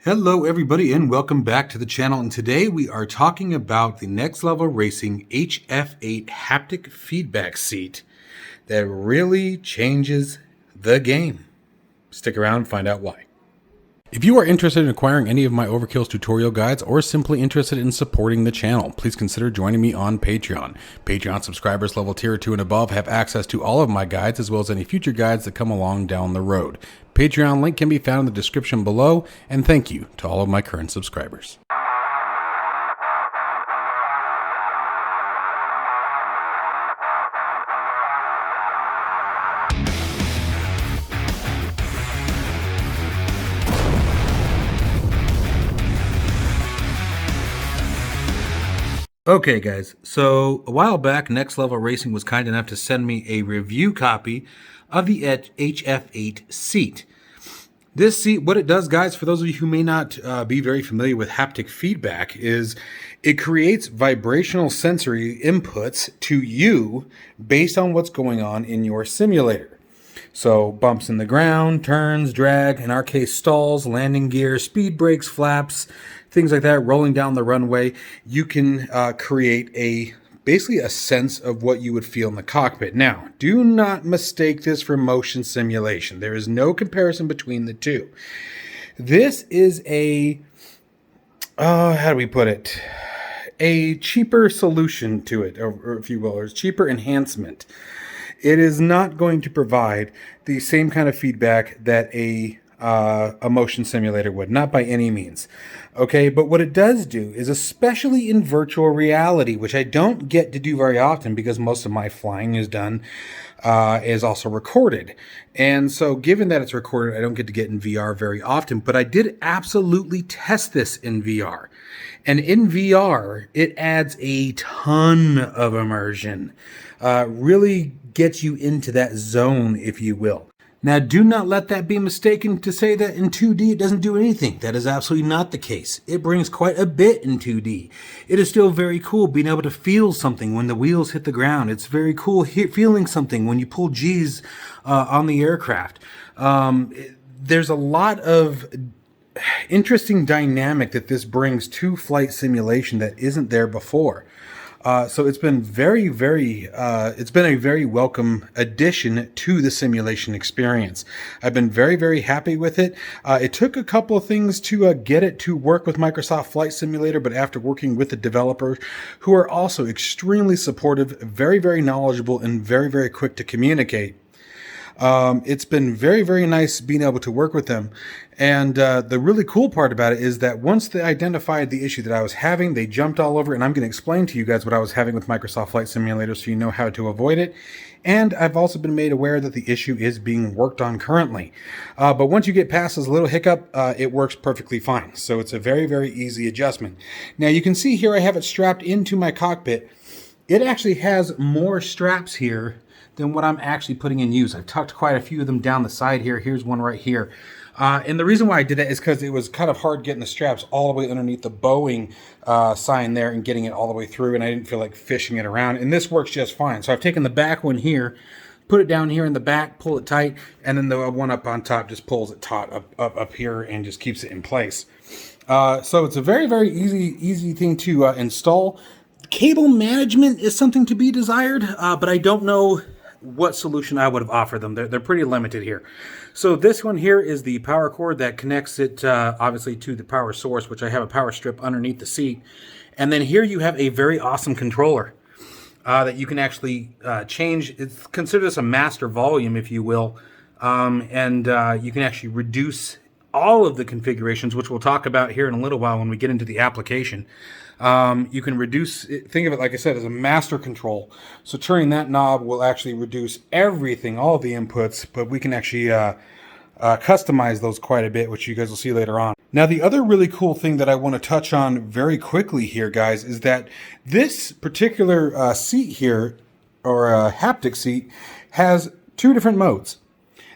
Hello everybody and welcome back to the channel, and today we are talking about the NextLevelRacing HF8 haptic feedback seat that really changes the game. Stick around and find out why. If you are interested in acquiring any of my Overkills tutorial guides or simply interested in supporting the channel, please consider joining me on Patreon. Patreon subscribers level tier 2 and above have access to all of my guides as well as any future guides that come along down the road. Patreon link can be found in the description below, and thank you to all of my current subscribers. Okay guys, so a while back NextLevelRacing was kind enough to send me a review copy of the HF8 seat. This seat, what it does guys, for those of you who may not be very familiar with haptic feedback, is it creates vibrational sensory inputs to you based on what's going on in your simulator. So bumps in the ground, turns, drag, in our case stalls, landing gear, speed brakes, flaps, things like that, rolling down the runway. You can create basically a sense of what you would feel in the cockpit. Now, do not mistake this for motion simulation. There is no comparison between the two. This is how do we put it? A cheaper solution to it, or if you will, or cheaper enhancement. It is not going to provide the same kind of feedback that a motion simulator would, not by any means. Okay, but what it does do is, especially in virtual reality, which I don't get to do very often because most of my flying is done, is also recorded. And so given that it's recorded, I don't get to get in VR very often, but I did absolutely test this in VR. And in VR, it adds a ton of immersion. Really gets you into that zone, if you will. Now, do not let that be mistaken to say that in 2D it doesn't do anything. That is absolutely not the case. It brings quite a bit in 2D. It is still very cool being able to feel something when the wheels hit the ground. It's very cool feeling something when you pull G's on the aircraft. There's a lot of interesting dynamic that this brings to flight simulation that isn't there before. So it's been it's been a very welcome addition to the simulation experience. I've been very happy with it. It took a couple of things to get it to work with Microsoft Flight Simulator, but after working with the developers, who are also extremely supportive, very knowledgeable, and very quick to communicate, it's been very nice being able to work with them. And the really cool part about it is that once they identified the issue that I was having, they jumped all over, and I'm going to explain to you guys what I was having with Microsoft Flight Simulator so you know how to avoid it. And I've also been made aware that the issue is being worked on currently. But once you get past this little hiccup, it works perfectly fine. So it's a very easy adjustment. Now you can see here I have it strapped into my cockpit. It actually has more straps here than what I'm actually putting in use. I've tucked quite a few of them down the side here. Here's one right here. And the reason why I did that is because it was kind of hard getting the straps all the way underneath the Boeing sign there and getting it all the way through, and I didn't feel like fishing it around. And this works just fine. So I've taken the back one here, put it down here in the back, pull it tight, and then the one up on top just pulls it taut up here and just keeps it in place. So it's a very easy thing to install. Cable management is something to be desired, but I don't know what solution I would have offered them. They're pretty limited here. So this one here is the power cord that connects it obviously to the power source, which I have a power strip underneath the seat. And then here you have a very awesome controller that you can actually change. Consider this a master volume, if you will. And you can actually reduce all of the configurations, which we'll talk about here in a little while when we get into the application. You can reduce, think of it, like I said, as a master control. So turning that knob will actually reduce everything, all the inputs, but we can actually customize those quite a bit, which you guys will see later on. Now, the other really cool thing that I want to touch on very quickly here, guys, is that this particular seat here, or a haptic seat, has two different modes.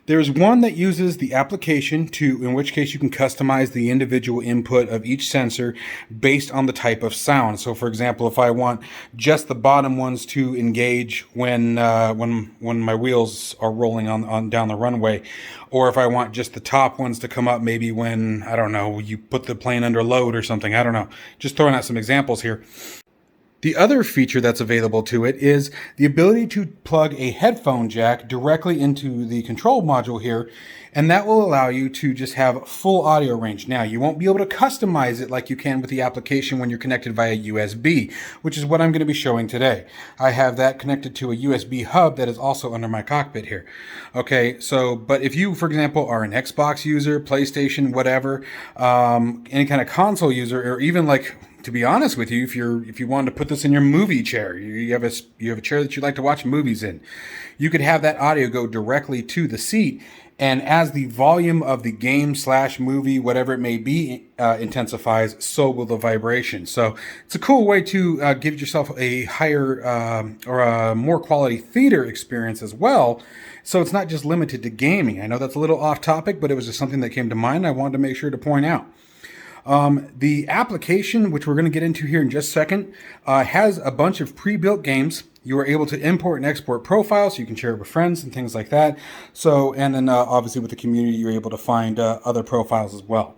There's one that uses the application in which case you can customize the individual input of each sensor based on the type of sound. So for example, if I want just the bottom ones to engage when my wheels are rolling on down the runway, or if I want just the top ones to come up maybe when, I don't know, you put the plane under load or something, I don't know. Just throwing out some examples here. The other feature that's available to it is the ability to plug a headphone jack directly into the control module here, and that will allow you to just have full audio range. Now, you won't be able to customize it like you can with the application when you're connected via USB, which is what I'm going to be showing today. I have that connected to a USB hub that is also under my cockpit here. Okay, so, but if you, for example, are an Xbox user, PlayStation, whatever, any kind of console user, or even like, to be honest with you, if you wanted to put this in your movie chair, you have a chair that you like to watch movies in, you could have that audio go directly to the seat, and as the volume of the game / movie, whatever it may be, intensifies, so will the vibration. So it's a cool way to give yourself a higher or a more quality theater experience as well. So it's not just limited to gaming. I know that's a little off topic, but it was just something that came to mind I wanted to make sure to point out. The application, which we're going to get into here in just a second, has a bunch of pre-built games. You are able to import and export profiles, so you can share it with friends and things like that. So, and then obviously with the community, you're able to find other profiles as well.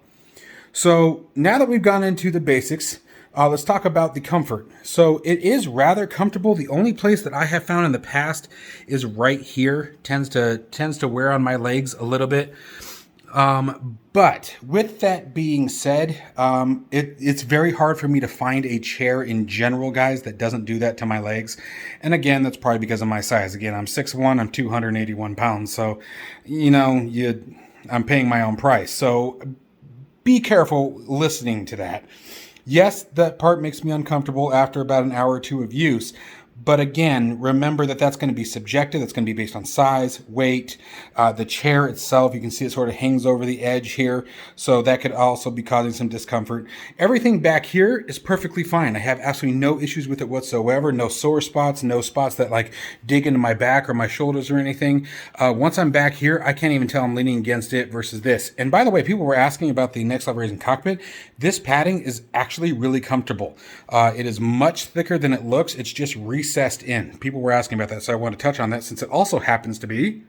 So now that we've gone into the basics, let's talk about the comfort. So it is rather comfortable. The only place that I have found in the past is right here. Tends to wear on my legs a little bit. But with that being said, it's very hard for me to find a chair in general, guys, that doesn't do that to my legs. And again, that's probably because of my size. Again, I'm 6'1", I'm 281 pounds. So, you know, I'm paying my own price. So be careful listening to that. Yes, that part makes me uncomfortable after about an hour or two of use. But again, remember that that's going to be subjective. That's going to be based on size, weight, the chair itself. You can see it sort of hangs over the edge here. So that could also be causing some discomfort. Everything back here is perfectly fine. I have absolutely no issues with it whatsoever. No sore spots, no spots that like dig into my back or my shoulders or anything. Once I'm back here, I can't even tell I'm leaning against it versus this. And by the way, people were asking about the NextLevelRacing cockpit. This padding is actually really comfortable. It is much thicker than it looks. It's just recessed in. People were asking about that, so I want to touch on that since it also happens to be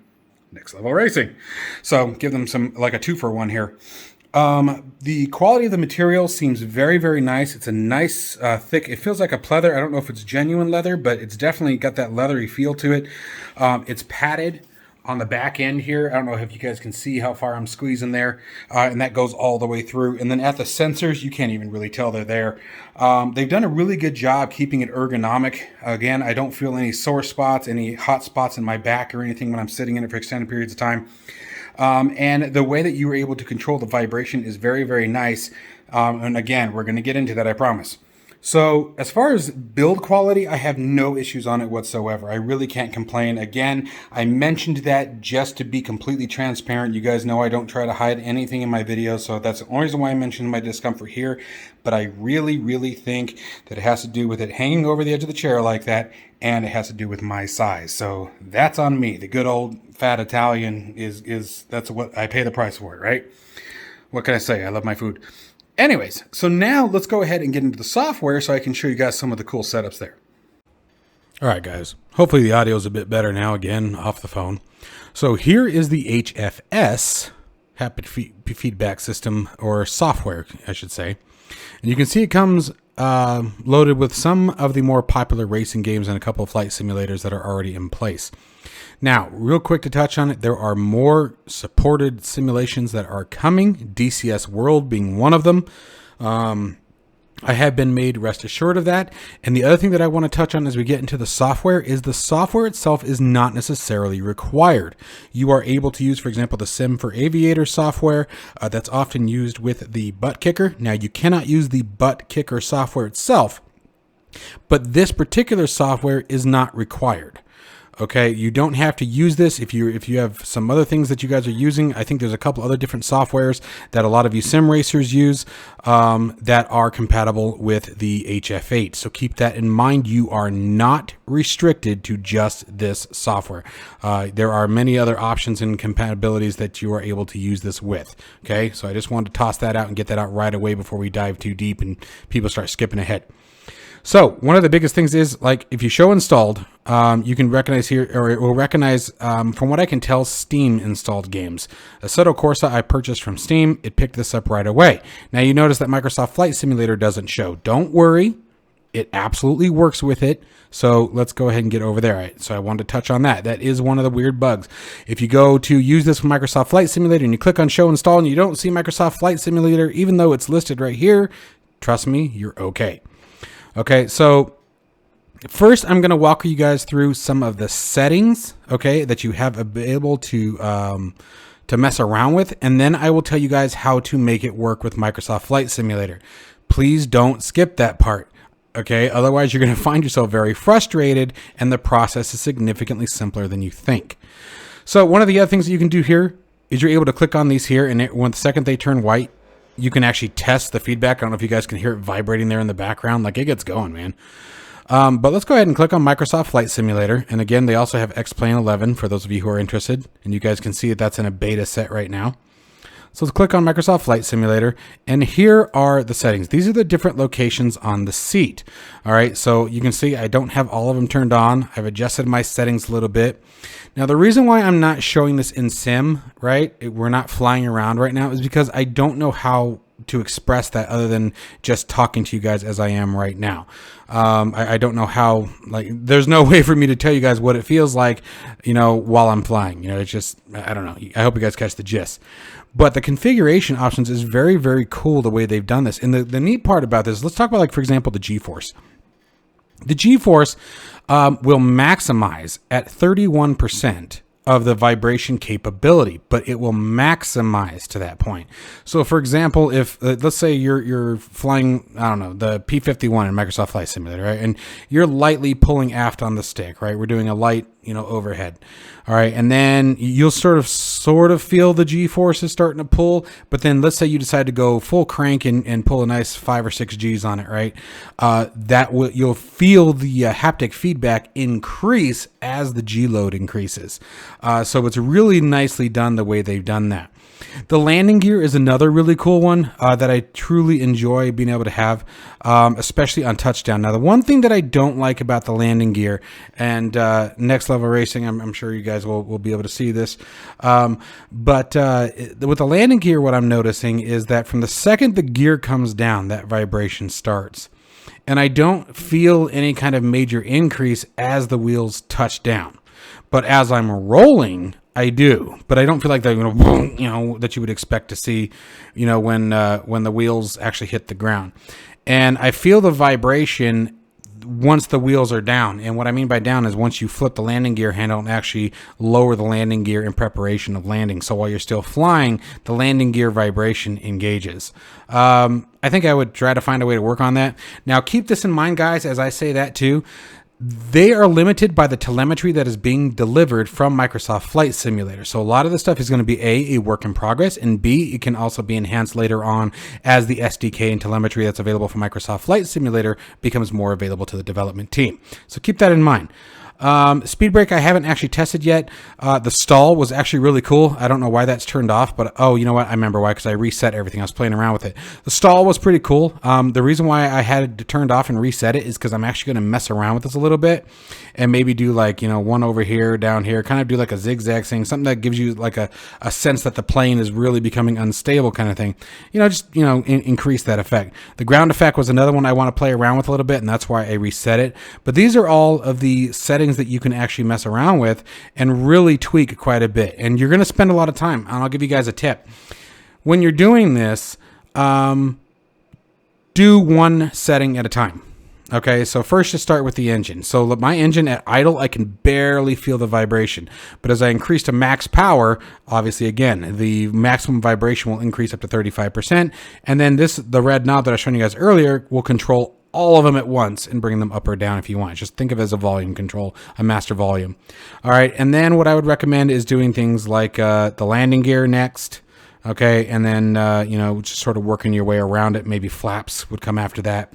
Next Level Racing. So give them some, like a 2-for-1 here. The quality of the material seems very, very nice. It's a nice, thick, it feels like a pleather. I don't know if it's genuine leather, but it's definitely got that leathery feel to it. It's padded on the back end here. I don't know if you guys can see how far I'm squeezing there. And that goes all the way through. And then at the sensors, you can't even really tell they're there. They've done a really good job keeping it ergonomic. Again, I don't feel any sore spots, any hot spots in my back or anything when I'm sitting in it for extended periods of time. And the way that you were able to control the vibration is very, very nice. And again, we're going to get into that, I promise. So as far as build quality, I have no issues on it whatsoever. I really can't complain. Again, I mentioned that just to be completely transparent. You guys know I don't try to hide anything in my videos, so that's the only reason why I mentioned my discomfort here. But I really, really think that it has to do with it hanging over the edge of the chair like that, and it has to do with my size. So that's on me. The good old fat Italian is that's what I pay the price for it, right? What can I say? I love my food. Anyways, so now let's go ahead and get into the software so I can show you guys some of the cool setups there. All right, guys. Hopefully the audio is a bit better now, again, off the phone. So here is the HFS, haptic feedback system, or software, I should say. And you can see it comes loaded with some of the more popular racing games and a couple of flight simulators that are already in place. Now, real quick to touch on it, there are more supported simulations that are coming, DCS World being one of them. I have been made rest assured of that. And the other thing that I want to touch on as we get into the software is the software itself is not necessarily required. You are able to use, for example, the Sim for Aviator software that's often used with the butt kicker. Now, you cannot use the butt kicker software itself, but this particular software is not required. Okay, you don't have to use this if you have some other things that you guys are using. I think there's a couple other different softwares that a lot of you sim racers use that are compatible with the HF8. So keep that in mind. You are not restricted to just this software. There are many other options and compatibilities that you are able to use this with. Okay, so I just wanted to toss that out and get that out right away before we dive too deep and people start skipping ahead. So one of the biggest things is, like, if you show installed, you can recognize here, or it will recognize, from what I can tell, Steam installed games. Assetto Corsa I purchased from Steam. It picked this up right away. Now you notice that Microsoft Flight Simulator doesn't show. Don't worry. It absolutely works with it. So let's go ahead and get over there. Right? So I wanted to touch on that. That is one of the weird bugs. If you go to use this with Microsoft Flight Simulator and you click on show install and you don't see Microsoft Flight Simulator, even though it's listed right here, trust me, you're okay. Okay, so first I'm going to walk you guys through some of the settings, okay, that you have available to mess around with, and then I will tell you guys how to make it work with Microsoft Flight Simulator. Please don't skip that part, okay? Otherwise, you're going to find yourself very frustrated, and the process is significantly simpler than you think. So one of the other things that you can do here is you're able to click on these here, and when the second they turn white, you can actually test the feedback. I don't know if you guys can hear it vibrating there in the background. Like, it gets going, man. But let's go ahead and click on Microsoft Flight Simulator. And again, they also have X-Plane 11 for those of you who are interested. And you guys can see that that's in a beta set right now. So let's click on Microsoft Flight Simulator. And here are the settings. These are the different locations on the seat. All right, so you can see I don't have all of them turned on. I've adjusted my settings a little bit. Now, the reason why I'm not showing this in sim, right, we're not flying around right now, is because I don't know how to express that other than just talking to you guys as I am right now. I don't know how, like, there's no way for me to tell you guys what it feels like, you know, while I'm flying. You know, it's just, I don't know. I hope you guys catch the gist. But the configuration options is very, very cool the way they've done this. And the neat part about this, let's talk about, like, for example, the G-Force. The G-Force will maximize at 31% of the vibration capability, but it will maximize to that point. So for example, if let's say you're flying, I don't know, the P-51 in Microsoft Flight Simulator, right? And you're lightly pulling aft on the stick, right? We're doing a light, you know, overhead. All right. And then you'll sort of feel the G-forces starting to pull, but then let's say you decide to go full crank and pull a nice 5 or 6 G's on it, right? You'll feel the haptic feedback increase as the G load increases. So it's really nicely done the way they've done that. The landing gear is another really cool one that I truly enjoy being able to have, especially on touchdown. Now, the one thing that I don't like about the landing gear, and Next Level Racing, I'm sure you guys will be able to see this, but with the landing gear, what I'm noticing is that from the second the gear comes down, that vibration starts. And I don't feel any kind of major increase as the wheels touch down. But as I'm rolling, I do, but I don't feel like that, that you would expect to see, when the wheels actually hit the ground. And I feel the vibration once the wheels are down. And what I mean by down is once you flip the landing gear handle and actually lower the landing gear in preparation of landing. So while you're still flying, the landing gear vibration engages. I think I would try to find a way to work on that. Now, keep this in mind, guys, as I say that too. They are limited by the telemetry that is being delivered from Microsoft Flight Simulator. So a lot of the stuff is going to be a work in progress, and B, it can also be enhanced later on as the SDK and telemetry that's available from Microsoft Flight Simulator becomes more available to the development team. So keep that in mind. Speed brake I haven't actually tested yet. The stall was actually really cool. I don't know why that's turned off, but oh, you know what? I remember why, because I reset everything. I was playing around with it. The stall was pretty cool. The reason why I had it turned off and reset it is because I'm actually going to mess around with this a little bit and maybe do like, one over here, down here, kind of do like a zigzag thing, something that gives you like a sense that the plane is really becoming unstable kind of thing. Increase that effect. The ground effect was another one I want to play around with a little bit, and that's why I reset it. But these are all of the settings that you can actually mess around with and really tweak quite a bit. And you're going to spend a lot of time. And I'll give you guys a tip. When you're doing this, do one setting at a time. Okay, so first just start with the engine. So my engine at idle, I can barely feel the vibration. But as I increase to max power, obviously again, the maximum vibration will increase up to 35%. And then the red knob that I was showing you guys earlier will control all of them at once and bring them up or down if you want. Just think of it as a volume control, a master volume. All right, and then what I would recommend is doing things like the landing gear next, okay, and then, just sort of working your way around it. Maybe flaps would come after that.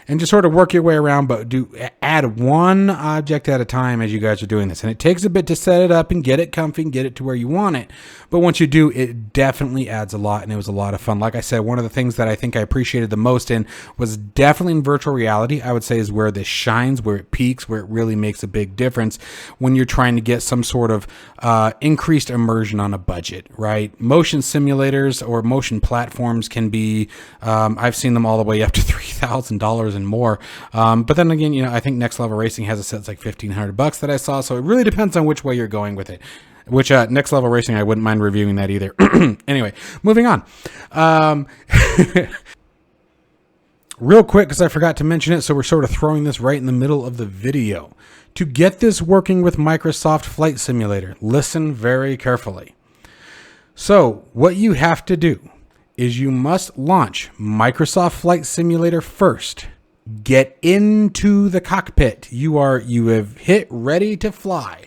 And just sort of work your way around, but add one object at a time as you guys are doing this. And it takes a bit to set it up and get it comfy and get it to where you want it. But once you do, it definitely adds a lot, and it was a lot of fun. Like I said, one of the things that I think I appreciated the most in was definitely in virtual reality, I would say, is where this shines, where it peaks, where it really makes a big difference when you're trying to get some sort of increased immersion on a budget, right? Motion simulators or motion platforms can be, I've seen them all the way up to $3,000 and more. But then again, I think Next Level Racing has a set that's like $1,500 that I saw. So it really depends on which way you're going with it. Which Next Level Racing, I wouldn't mind reviewing that either. Anyway, moving on. Real quick, because I forgot to mention it, so we're sort of throwing this right in the middle of the video. To get this working with Microsoft Flight Simulator, listen very carefully. So what you have to do is you must launch Microsoft Flight Simulator first. Get into the cockpit. You have hit ready to fly.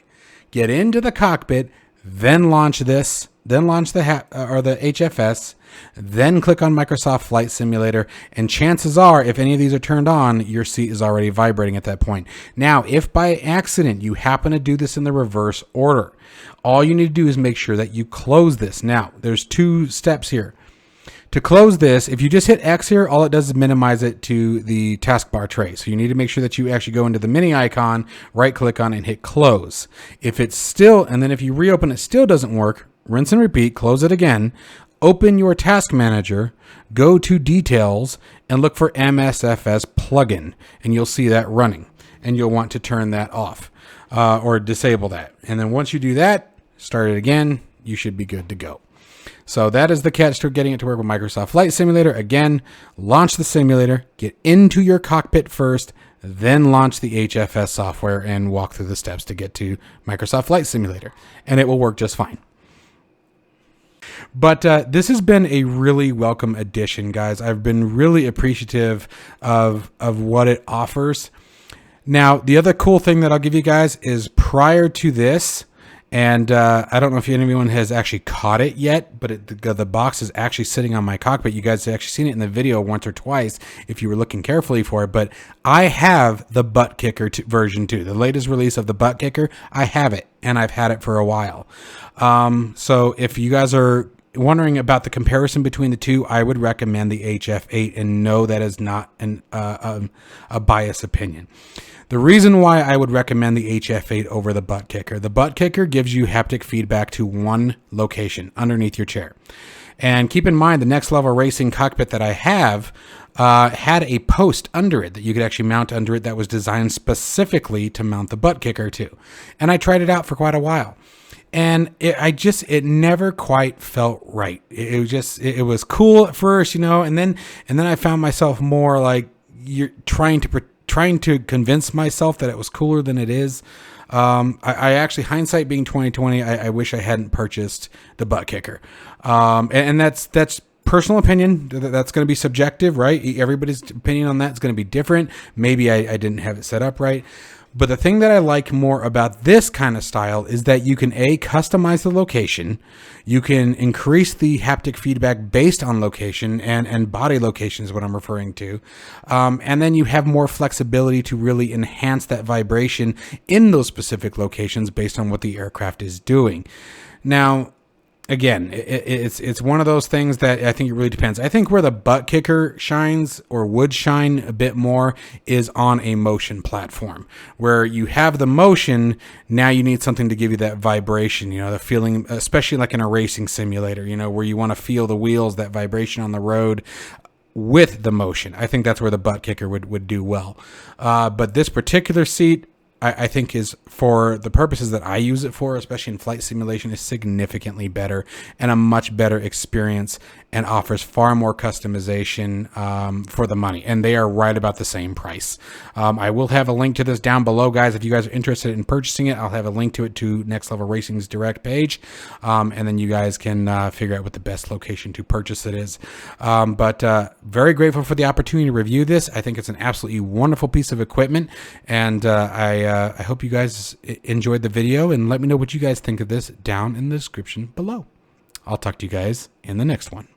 Get into the cockpit, then launch this, then launch the HFS, then click on Microsoft Flight Simulator, and chances are, if any of these are turned on, your seat is already vibrating at that point. Now, if by accident you happen to do this in the reverse order, all you need to do is make sure that you close this. Now, there's two steps here. To close this, if you just hit X here, all it does is minimize it to the taskbar tray. So you need to make sure that you actually go into the mini icon, right click on it, and hit close. If it's still, and then if you reopen it still doesn't work, rinse and repeat, close it again, open your task manager, go to details, and look for MSFS plugin, and you'll see that running. And you'll want to turn that off or disable that. And then once you do that, start it again, you should be good to go. So that is the catch to getting it to work with Microsoft Flight Simulator. Again, launch the simulator, get into your cockpit first, then launch the HFS software and walk through the steps to get to Microsoft Flight Simulator. And it will work just fine. But this has been a really welcome addition, guys. I've been really appreciative of what it offers. Now, the other cool thing that I'll give you guys is prior to this, and I don't know if anyone has actually caught it yet, but the box is actually sitting on my cockpit. You guys have actually seen it in the video once or twice if you were looking carefully for it. But I have the butt kicker version 2, the latest release of the butt kicker. I have it, and I've had it for a while. So if you guys are wondering about the comparison between the two, I would recommend the HF8, and no, that is not a biased opinion. The reason why I would recommend the HF8 over the butt kicker, the butt kicker gives you haptic feedback to one location underneath your chair. And keep in mind, the Next Level Racing cockpit that I have had a post under it that you could actually mount under it that was designed specifically to mount the butt kicker to. And I tried it out for quite a while. And it never quite felt right. It was cool at first, and then I found myself more like you're trying to convince myself that it was cooler than it is. I actually, hindsight being 2020, I wish I hadn't purchased the butt kicker. And that's personal opinion. That's going to be subjective, right? Everybody's opinion on that is going to be different. Maybe I didn't have it set up right. But the thing that I like more about this kind of style is that you can customize the location. You can increase the haptic feedback based on location, and body location is what I'm referring to. And then you have more flexibility to really enhance that vibration in those specific locations based on what the aircraft is doing. Now, again, it's one of those things that I think it really depends. I think where the butt kicker shines or would shine a bit more is on a motion platform where you have the motion. Now you need something to give you that vibration, the feeling, especially like in a racing simulator, where you want to feel the wheels, that vibration on the road with the motion. I think that's where the butt kicker would do well. But this particular seat, I think is, for the purposes that I use it for, especially in flight simulation, is significantly better and a much better experience. and offers far more customization for the money. And they are right about the same price. I will have a link to this down below, guys. If you guys are interested in purchasing it, I'll have a link to it to Next Level Racing's direct page. And then you guys can figure out what the best location to purchase it is. But very grateful for the opportunity to review this. I think it's an absolutely wonderful piece of equipment. And I hope you guys enjoyed the video, and let me know what you guys think of this down in the description below. I'll talk to you guys in the next one.